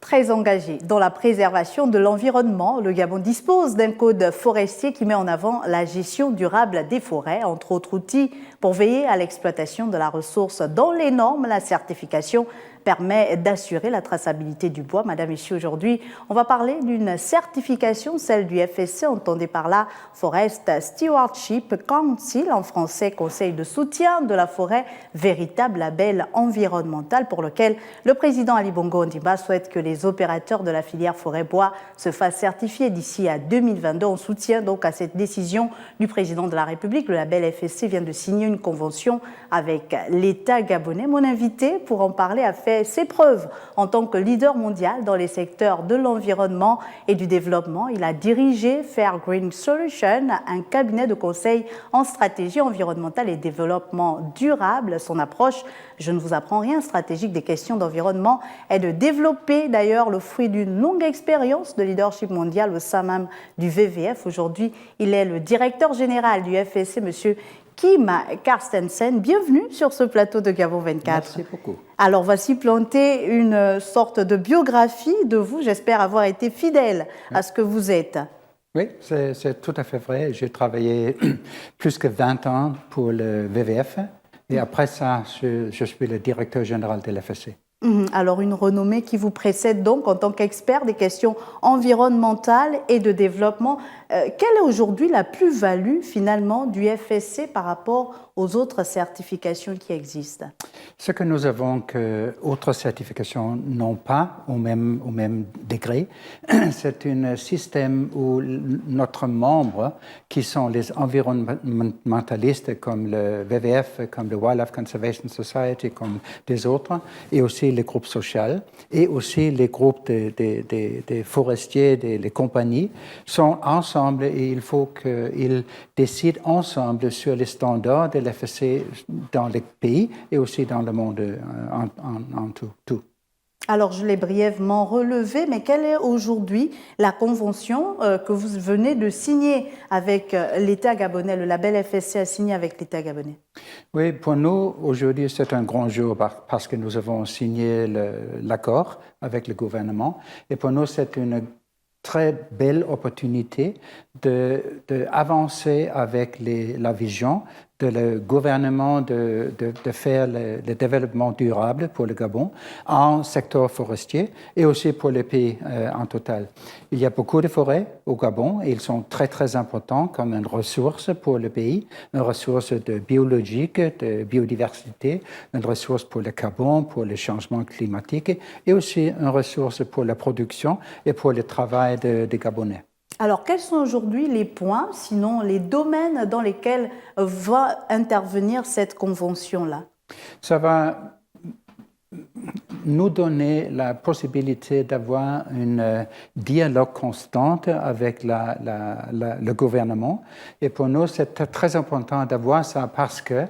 Très engagé dans la préservation de l'environnement, le Gabon dispose d'un code forestier qui met en avant la gestion durable des forêts, entre autres outils pour veiller à l'exploitation de la ressource dans les normes. La certification permet d'assurer la traçabilité du bois. Madame, Messieurs, aujourd'hui, on va parler d'une certification, celle du FSC, entendez par là Forest Stewardship Council, en français Conseil de soutien de la forêt, véritable label environnemental pour lequel le président Ali Bongo Ondimba souhaite que les opérateurs de la filière forêt-bois se fassent certifier d'ici à 2022. On soutient donc à cette décision du président de la République. Le label FSC vient de signer une convention avec l'État gabonais. Mon invité pour en parler a fait ses preuves en tant que leader mondial dans les secteurs de l'environnement et du développement. Il a dirigé Fair Green Solutions, un cabinet de conseil en stratégie environnementale et développement durable. Son approche, je ne vous apprends rien, stratégique des questions d'environnement, est de développer d'ailleurs le fruit d'une longue expérience de leadership mondial au sein même du WWF. Aujourd'hui, il est le directeur général du FSC, monsieur Kim Carstensen. Bienvenue sur ce plateau de Gabon 24. Merci beaucoup. Alors, voici planter une sorte de biographie de vous. J'espère avoir été fidèle à ce que vous êtes. Oui, c'est tout à fait vrai. J'ai travaillé plus que 20 ans pour le WWF et après ça, je suis le directeur général de l'FSC. Alors, une renommée qui vous précède donc en tant qu'expert des questions environnementales et de développement. Quelle est aujourd'hui la plus-value finalement du FSC par rapport aux autres certifications qui existent? Ce que nous avons que d'autres certifications n'ont pas au même degré, c'est un système où notre membre, qui sont les environnementalistes comme le WWF, comme le Wildlife Conservation Society, comme des autres, et aussi les groupes sociaux, et aussi les groupes des forestiers, les compagnies, sont ensemble et il faut qu'ils décident ensemble sur les standards de l'FSC dans les pays et aussi dans le monde en tout. Alors, je l'ai brièvement relevé, mais quelle est aujourd'hui la convention que vous venez de signer avec l'État gabonais? Le label FSC a signé avec l'État gabonais. Oui, pour nous, aujourd'hui, c'est un grand jour parce que nous avons signé l'accord avec le gouvernement. Et pour nous, c'est une très belle opportunité d'avancer avec la vision de le gouvernement de faire le développement durable pour le Gabon en secteur forestier et aussi pour les pays en total. Il y a beaucoup de forêts au Gabon et ils sont très, très importants comme une ressource pour le pays, une ressource biologique, de biodiversité, une ressource pour le carbone, pour le changement climatique et aussi une ressource pour la production et pour le travail des Gabonais. Alors, quels sont aujourd'hui les points, sinon les domaines dans lesquels va intervenir cette convention-là? Ça va nous donner la possibilité d'avoir un dialogue constant avec le gouvernement. Et pour nous, c'est très important d'avoir ça parce que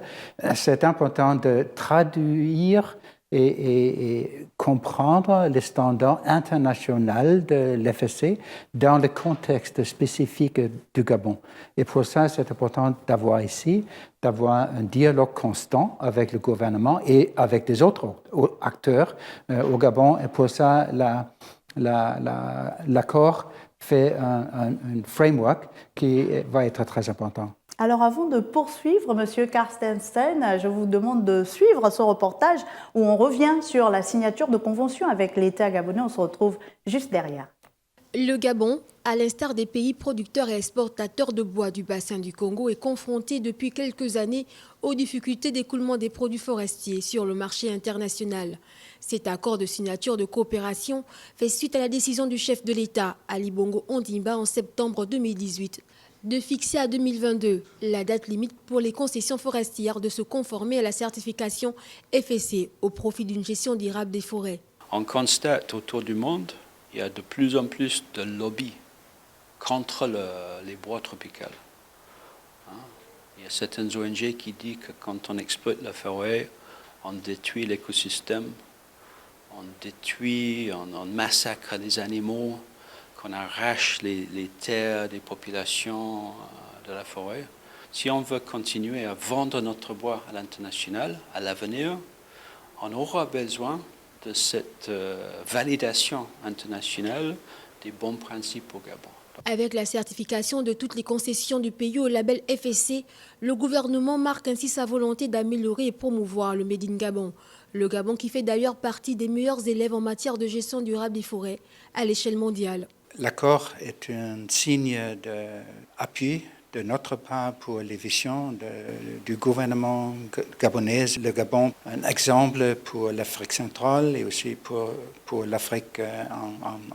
c'est important de traduire et comprendre les standards internationaux de l'FSC dans le contexte spécifique du Gabon. Et pour ça, c'est important d'avoir un dialogue constant avec le gouvernement et avec des autres acteurs au Gabon. Et pour ça, l'accord fait un framework qui va être très important. Alors avant de poursuivre, Monsieur Carstensen, je vous demande de suivre ce reportage où on revient sur la signature de convention avec l'État gabonais. On se retrouve juste derrière. Le Gabon, à l'instar des pays producteurs et exportateurs de bois du bassin du Congo, est confronté depuis quelques années aux difficultés d'écoulement des produits forestiers sur le marché international. Cet accord de signature de coopération fait suite à la décision du chef de l'État, Ali Bongo Ondimba, en septembre 2018, de fixer à 2022 la date limite pour les concessions forestières de se conformer à la certification FSC au profit d'une gestion durable des forêts. On constate autour du monde, il y a de plus en plus de lobbies contre les bois tropicaux. Il y a certaines ONG qui disent que quand on exploite la forêt, on détruit l'écosystème, on massacre les animaux, qu'on arrache les terres des populations de la forêt. Si on veut continuer à vendre notre bois à l'international, à l'avenir, on aura besoin de cette validation internationale des bons principes au Gabon. Avec la certification de toutes les concessions du pays au label FSC, le gouvernement marque ainsi sa volonté d'améliorer et promouvoir le Made in Gabon. Le Gabon qui fait d'ailleurs partie des meilleurs élèves en matière de gestion durable des forêts à l'échelle mondiale. L'accord est un signe d'appui de notre part pour les visions du gouvernement gabonais. Le Gabon, un exemple pour l'Afrique centrale et aussi pour l'Afrique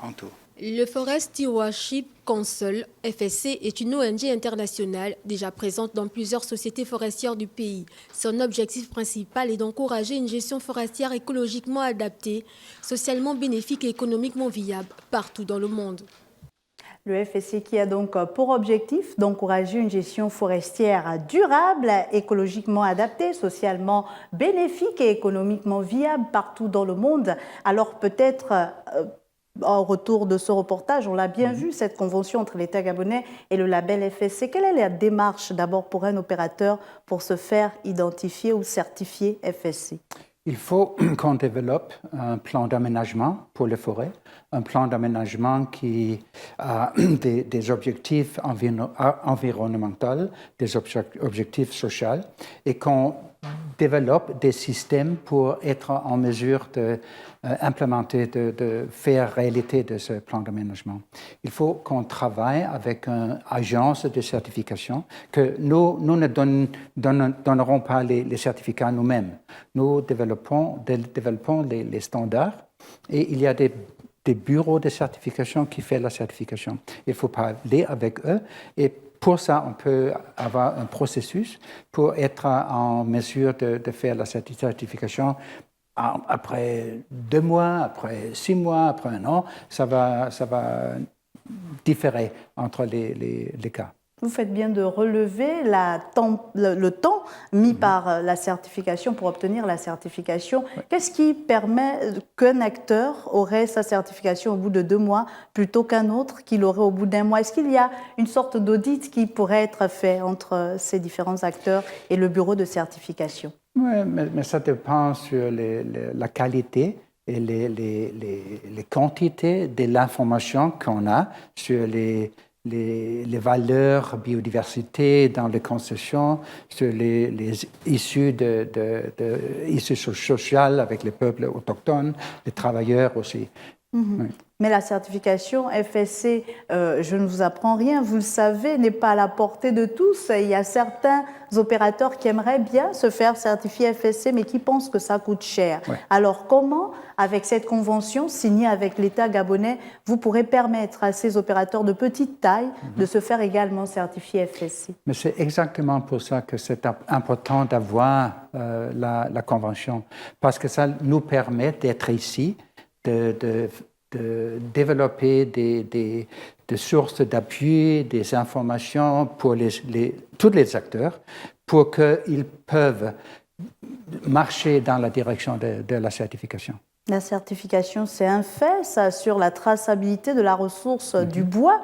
en tout. Le Forest Stewardship Council, FSC, est une ONG internationale déjà présente dans plusieurs sociétés forestières du pays. Son objectif principal est d'encourager une gestion forestière écologiquement adaptée, socialement bénéfique et économiquement viable partout dans le monde. Le FSC qui a donc pour objectif d'encourager une gestion forestière durable, écologiquement adaptée, socialement bénéfique et économiquement viable partout dans le monde. Alors peut-être... Au retour de ce reportage, on l'a bien vu, cette convention entre l'État gabonais et le label FSC. Quelle est la démarche d'abord pour un opérateur pour se faire identifier ou certifier FSC? Il faut qu'on développe un plan d'aménagement pour les forêts, un plan d'aménagement qui a des objectifs environnementaux, des objectifs sociaux, et qu'on développe des systèmes pour être en mesure d'implémenter, de faire réalité de ce plan d'aménagement. Il faut qu'on travaille avec une agence de certification, que nous ne donnerons pas les certificats nous-mêmes. Nous développons les standards et il y a des bureaux de certification qui font la certification. Il faut parler avec eux et pour ça, on peut avoir un processus pour être en mesure de faire la certification après 2 mois, après 6 mois, après 1 an. Ça va différer entre les cas. Vous faites bien de relever le temps mis par la certification pour obtenir la certification. Oui. Qu'est-ce qui permet qu'un acteur aurait sa certification au bout de 2 mois plutôt qu'un autre qui l'aurait au bout d'1 mois? Est-ce qu'il y a une sorte d'audit qui pourrait être fait entre ces différents acteurs et le bureau de certification? Oui, mais ça dépend sur la qualité et les quantités de l'information qu'on a sur les valeurs biodiversité dans les concessions, sur les issues issues sociales avec les peuples autochtones, les travailleurs aussi. Oui. Mais la certification FSC, je ne vous apprends rien, vous le savez, n'est pas à la portée de tous. Il y a certains opérateurs qui aimeraient bien se faire certifier FSC, mais qui pensent que ça coûte cher. Ouais. Alors comment, avec cette convention signée avec l'État gabonais, vous pourrez permettre à ces opérateurs de petite taille de se faire également certifier FSC? Mais c'est exactement pour ça que c'est important d'avoir la convention, parce que ça nous permet d'être ici, de développer des sources d'appui, des informations pour tous les acteurs, pour qu'ils peuvent marcher dans la direction de la certification. La certification, c'est un fait, ça assure la traçabilité de la ressource du bois,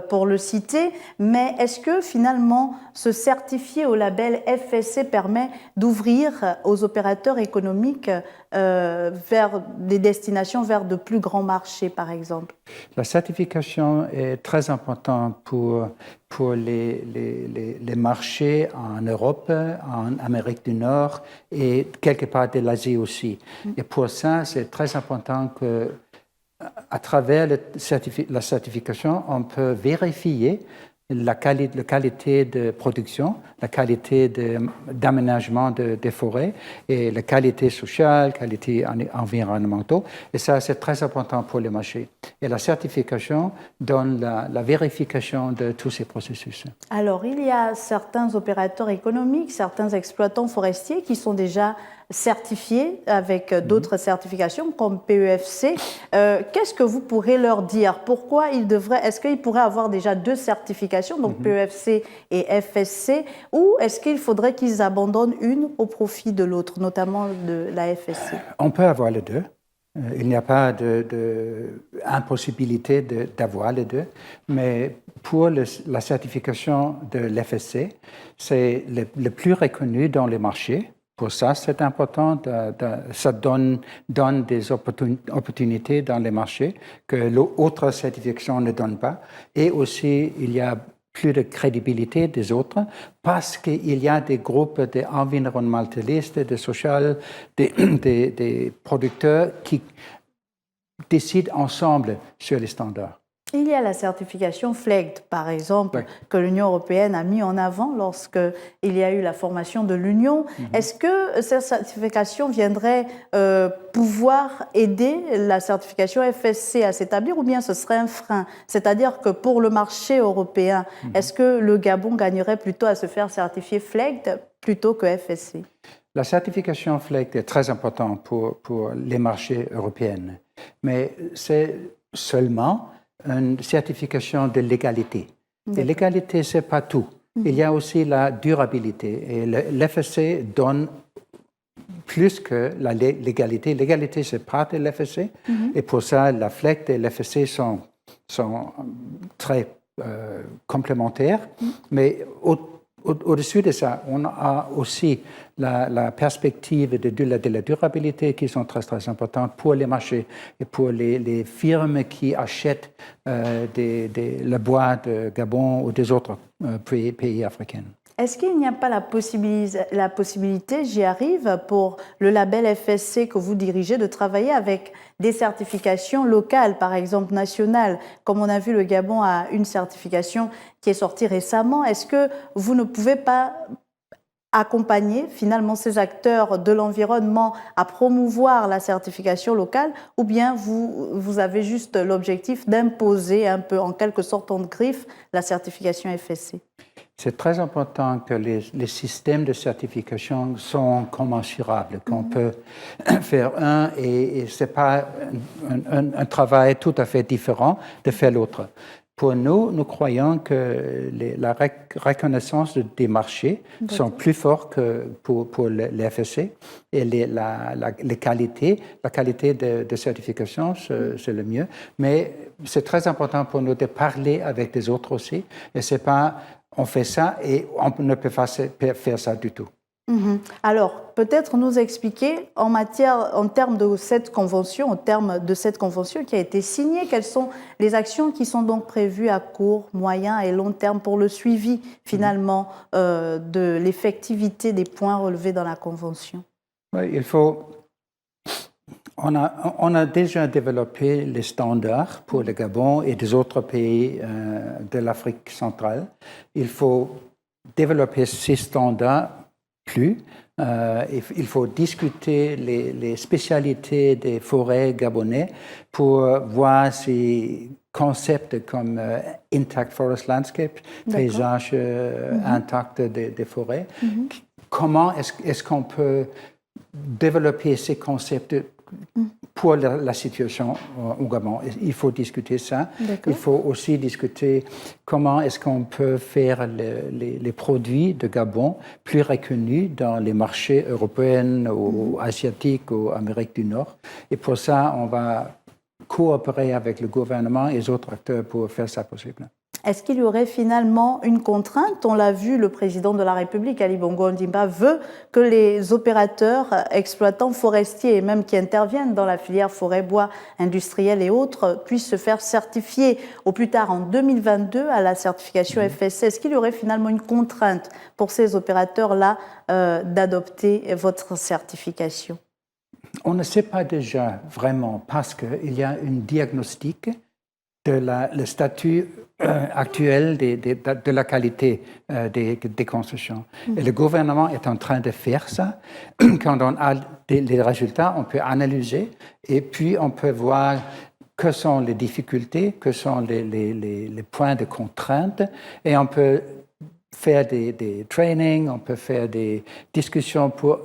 pour le citer, mais est-ce que finalement se certifier au label FSC permet d'ouvrir aux opérateurs économiques vers des destinations vers de plus grands marchés, par exemple? La certification est très importante pour les marchés en Europe, en Amérique du Nord et quelque part de l'Asie aussi. Et pour ça, c'est très important qu'à travers la certification, on peut vérifier la qualité de production, la qualité d'aménagement des forêts et la qualité sociale, qualité environnementale. Et ça, c'est très important pour les marchés. Et la certification donne la vérification de tous ces processus. Alors, il y a certains opérateurs économiques, certains exploitants forestiers qui sont déjà certifiés avec d'autres certifications comme PEFC. Qu'est-ce que vous pourrez leur dire? Pourquoi est-ce qu'ils pourraient avoir déjà 2 certifications, donc PEFC et FSC, ou est-ce qu'il faudrait qu'ils abandonnent une au profit de l'autre, notamment de la FSC? On peut avoir les deux. Il n'y a pas d'impossibilité d'avoir les deux, mais pour la certification de l'FSC, c'est le plus reconnu dans les marchés. Pour ça, c'est important. Ça donne des opportunités dans les marchés que l'autre certification ne donne pas. Et aussi, il y a plus de crédibilité des autres parce qu'il y a des groupes d'environnementalistes, de social, des producteurs qui décident ensemble sur les standards. Il y a la certification FLEGT, par exemple, que l'Union européenne a mis en avant lorsqu'il y a eu la formation de l'Union. Est-ce que cette certification viendrait pouvoir aider la certification FSC à s'établir ou bien ce serait un frein? C'est-à-dire que pour le marché européen, est-ce que le Gabon gagnerait plutôt à se faire certifier FLEGT plutôt que FSC? La certification FLEGT est très importante pour les marchés européens, mais c'est seulement une certification de légalité. Et l'égalité, ce n'est pas tout. Il y a aussi la durabilité. Et l'FSC donne plus que la légalité. L'égalité, c'est pas de l'FSC. Et pour ça, la FLEGT et l'FSC sont très complémentaires. Mais au-dessus de ça, on a aussi la perspective de la durabilité qui sont très, très importantes pour les marchés et pour les firmes qui achètent le bois de Gabon ou des autres pays africains. Est-ce qu'il n'y a pas la possibilité, j'y arrive, pour le label FSC que vous dirigez, de travailler avec des certifications locales, par exemple nationales? Comme on a vu, le Gabon a une certification qui est sortie récemment. Est-ce que vous ne pouvez pas accompagner finalement ces acteurs de l'environnement à promouvoir la certification locale, ou bien vous avez juste l'objectif d'imposer un peu, en quelque sorte en griffe, la certification FSC? C'est très important que les systèmes de certification sont commensurables, qu'on peut faire un et ce n'est pas un travail tout à fait différent de faire l'autre. Pour nous, nous croyons que la reconnaissance des marchés sont plus forts que pour les FSC et la qualité de certification, c'est le mieux. Mais c'est très important pour nous de parler avec les autres aussi. Et c'est pas on fait ça et on ne peut pas faire ça du tout. Alors, peut-être nous expliquer en termes de cette convention, qui a été signée, quelles sont les actions qui sont donc prévues à court, moyen et long terme pour le suivi finalement de l'effectivité des points relevés dans la convention? Oui, on a déjà développé les standards pour le Gabon et des autres pays de l'Afrique centrale. Il faut développer ces standards plus. Il faut discuter les spécialités des forêts gabonais pour voir ces concepts comme intact forest landscape, paysage intact des forêts. Comment est-ce qu'on peut développer ces concepts pour la situation au Gabon? Il faut discuter ça. Il faut aussi discuter comment est-ce qu'on peut faire les produits de Gabon plus reconnus dans les marchés européens ou asiatiques ou Amérique du Nord. Et pour ça, on va coopérer avec le gouvernement et les autres acteurs pour faire ça possible. Est-ce qu'il y aurait finalement une contrainte? On l'a vu, le président de la République, Ali Bongo Ondimba, veut que les opérateurs, exploitants forestiers et même qui interviennent dans la filière forêt-bois industriel et autres puissent se faire certifier au plus tard en 2022 à la certification FSC. Est-ce qu'il y aurait finalement une contrainte pour ces opérateurs-là d'adopter votre certification? On ne sait pas déjà vraiment parce qu'il y a un diagnostic de le statut actuel de la qualité des concessions. Et le gouvernement est en train de faire ça. Quand on a les résultats, on peut analyser et puis on peut voir que sont les difficultés, que sont les points de contrainte et on peut faire des trainings, on peut faire des discussions pour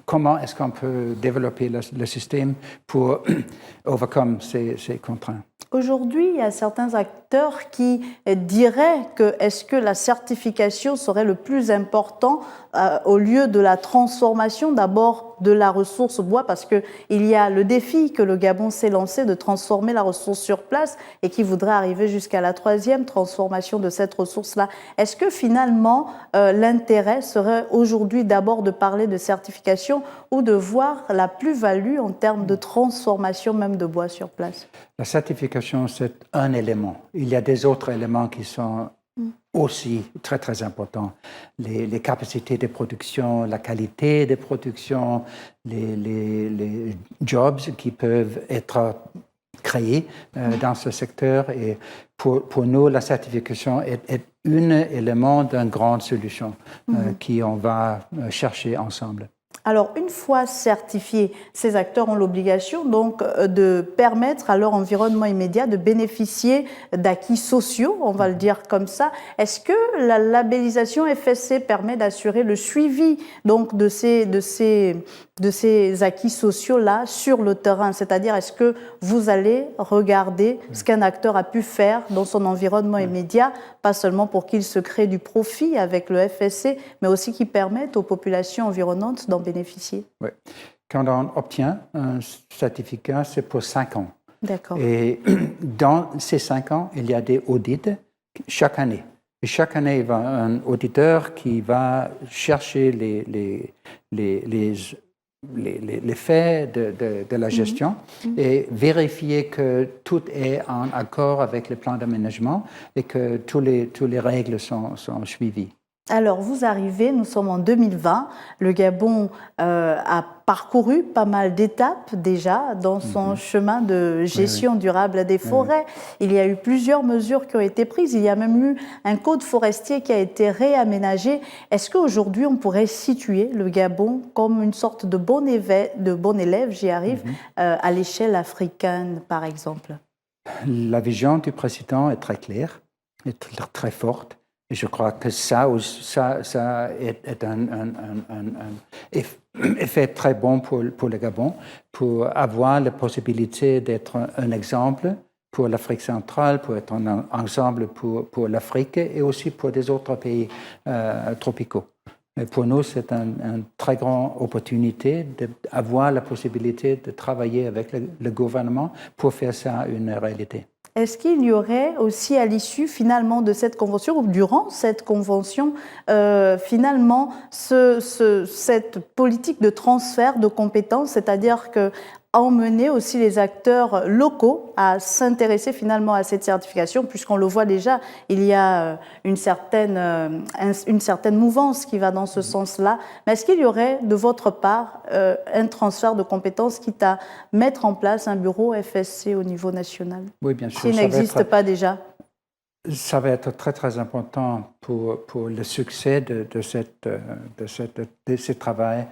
comment est-ce qu'on peut développer le système pour overcome ces contraintes. Aujourd'hui, il y a certains acteurs qui diraient que est-ce que la certification serait le plus important au lieu de la transformation d'abord d'abord de la ressource bois, parce qu'il y a le défi que le Gabon s'est lancé de transformer la ressource sur place et qui voudrait arriver jusqu'à la 3e transformation de cette ressource-là. Est-ce que finalement, l'intérêt serait aujourd'hui d'abord de parler de certification ou de voir la plus-value en termes de transformation même de bois sur place? La certification, c'est un élément. Il y a des autres éléments qui sont aussi très, très importants. Les capacités de production, la qualité de production, les jobs qui peuvent être créés dans ce secteur. Et pour nous, la certification est un élément d'une grande solution qu'on va chercher ensemble. Alors, une fois certifiés, ces acteurs ont l'obligation donc de permettre à leur environnement immédiat de bénéficier d'acquis sociaux, on va le dire comme ça. Est-ce que la labellisation FSC permet d'assurer le suivi donc de ces acquis sociaux-là sur le terrain? C'est-à-dire, est-ce que vous allez regarder ce qu'un acteur a pu faire dans son environnement immédiat, pas seulement pour qu'il se crée du profit avec le FSC, mais aussi qu'il permette aux populations environnantes d'en bénéficier? Oui. Quand on obtient un certificat, c'est pour 5 ans. D'accord. Et dans ces 5 ans, il y a des audits chaque année. Et chaque année, il y a un auditeur qui va chercher les faits de la gestion et vérifier que tout est en accord avec le plan d'aménagement et que toutes les règles sont suivies. Alors, vous arrivez, nous sommes en 2020, le Gabon a parcouru pas mal d'étapes déjà dans son chemin de gestion durable des forêts. Il y a eu plusieurs mesures qui ont été prises, il y a même eu un code forestier qui a été réaménagé. Est-ce qu'aujourd'hui, on pourrait situer le Gabon comme une sorte de bon élève, j'y arrive, à l'échelle africaine, par exemple? La vision du président est très claire, est très forte. Et je crois que ça est un effet très bon pour le Gabon, pour avoir la possibilité d'être un exemple pour l'Afrique centrale, pour être un exemple pour l'Afrique et aussi pour des autres pays tropicaux. Et pour nous, c'est une très grande opportunité d'avoir la possibilité de travailler avec le gouvernement pour faire ça une réalité. Est-ce qu'il y aurait aussi à l'issue finalement de cette convention, ou durant cette convention, finalement cette politique de transfert de compétences, c'est-à-dire que emmener aussi les acteurs locaux à s'intéresser finalement à cette certification, puisqu'on le voit déjà, il y a une certaine mouvance qui va dans ce sens-là. Mais est-ce qu'il y aurait de votre part un transfert de compétences quitte à mettre en place un bureau FSC au niveau national? Oui, bien sûr. S'il n'existe pas déjà? Ça va être très, très important pour le succès de ce travail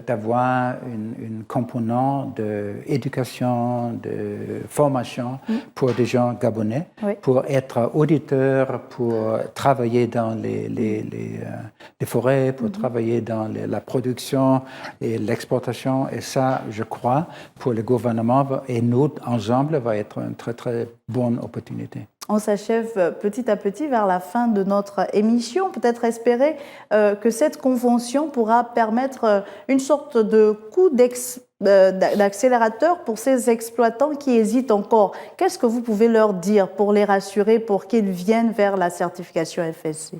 d'avoir une composante d'éducation, de formation pour des gens gabonais, pour être auditeurs, pour travailler dans les forêts, pour travailler dans la production et l'exportation. Et ça, je crois, pour le gouvernement et nous, ensemble, va être une très, très bonne opportunité. On s'achève petit à petit vers la fin de notre émission. Peut-être espérer que cette convention pourra permettre une sorte de coup d'accélérateur pour ces exploitants qui hésitent encore. Qu'est-ce que vous pouvez leur dire pour les rassurer, pour qu'ils viennent vers la certification FSC?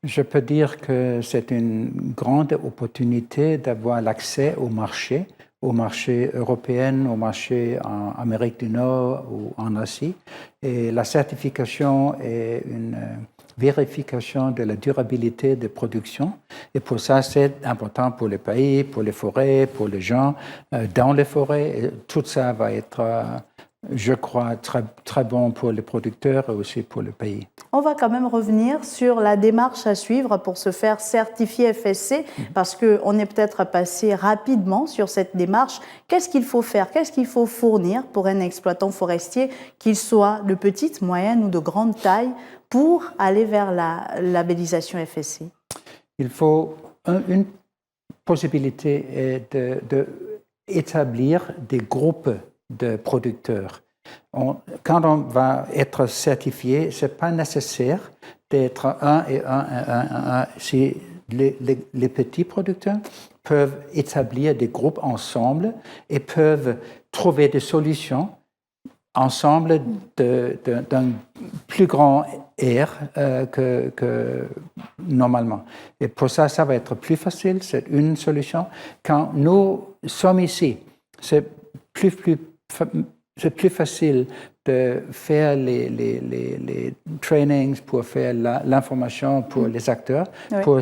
Je peux dire que c'est une grande opportunité d'avoir l'accès au marché européen, au marché en Amérique du Nord ou en Asie. Et la certification est une vérification de la durabilité de production. Et pour ça, c'est important pour les pays, pour les forêts, pour les gens dans les forêts. Et tout ça va être, je crois, très, très bon pour les producteurs et aussi pour le pays. On va quand même revenir sur la démarche à suivre pour se faire certifier FSC, parce qu'on est peut-être passé rapidement sur cette démarche. Qu'est-ce qu'il faut faire? Qu'est-ce qu'il faut fournir pour un exploitant forestier, qu'il soit de petite, moyenne ou de grande taille, pour aller vers la labellisation FSC? Il faut une possibilité d'établir des groupes de producteurs. Quand on va être certifié, ce n'est pas nécessaire d'être un. Si les petits producteurs peuvent établir des groupes ensemble et peuvent trouver des solutions ensemble d'un plus grand air que normalement. Et pour ça, ça va être plus facile, c'est une solution. Quand nous sommes ici, c'est plus facile de faire les trainings pour faire l'information pour les acteurs, pour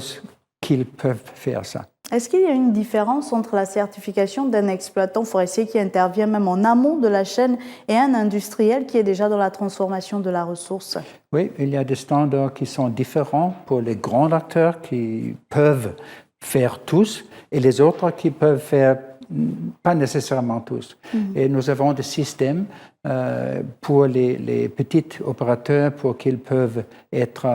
qu'ils peuvent faire ça. Est-ce qu'il y a une différence entre la certification d'un exploitant forestier qui intervient même en amont de la chaîne et un industriel qui est déjà dans la transformation de la ressource? Oui, il y a des standards qui sont différents pour les grands acteurs qui peuvent faire tous et les autres qui peuvent faire pas nécessairement tous. Et nous avons des systèmes pour les petits opérateurs pour qu'ils peuvent être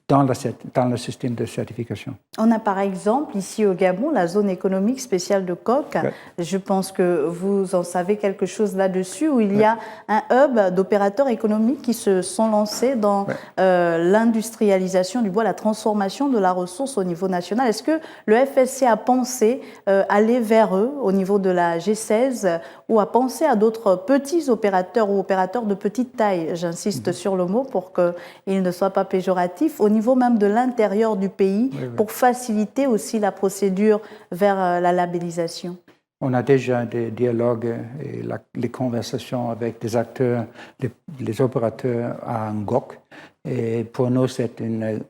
dans le système de certification. On a par exemple ici au Gabon la zone économique spéciale de Coq. Je pense que vous en savez quelque chose là-dessus, où il y a un hub d'opérateurs économiques qui se sont lancés dans l'industrialisation du bois, la transformation de la ressource au niveau national. Est-ce que le FSC a pensé aller vers eux au niveau de la G16 ou a pensé à d'autres petits opérateurs ou opérateurs de petite taille? J'insiste sur le mot pour qu'il ne soit pas péjoratif, au niveau même de l'intérieur du pays, pour faciliter aussi la procédure vers la labellisation. On a déjà des dialogues et les conversations avec des acteurs, les opérateurs à Ngok. Et pour nous, c'est une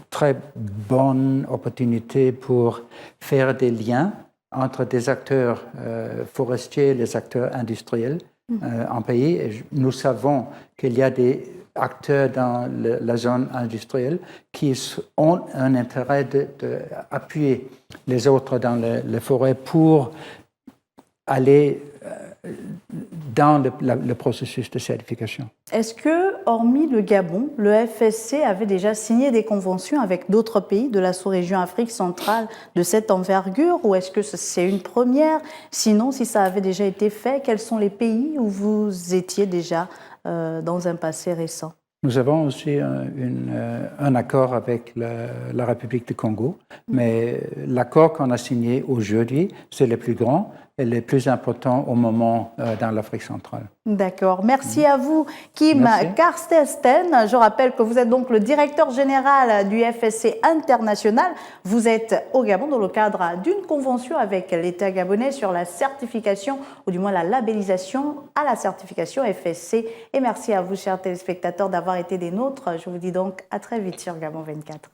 très bonne opportunité pour faire des liens entre des acteurs forestiers et les acteurs industriels en pays. Et nous savons qu'il y a des acteurs dans la zone industrielle qui ont un intérêt d'appuyer les autres dans les forêts pour aller dans le processus de certification. Est-ce que, hormis le Gabon, le FSC avait déjà signé des conventions avec d'autres pays de la sous-région Afrique centrale de cette envergure, ou est-ce que c'est une première? Sinon, si ça avait déjà été fait, quels sont les pays où vous étiez déjà dans un passé récent? Nous avons aussi un accord avec la République du Congo, mais l'accord qu'on a signé aujourd'hui, c'est le plus grand et le plus important au moment dans l'Afrique centrale. D'accord. Merci à vous, Kim Karstesten. Je rappelle que vous êtes donc le directeur général du FSC international. Vous êtes au Gabon dans le cadre d'une convention avec l'État gabonais sur la certification, ou du moins la labellisation à la certification FSC. Et merci à vous, chers téléspectateurs, d'avoir été des nôtres. Je vous dis donc à très vite sur Gabon 24.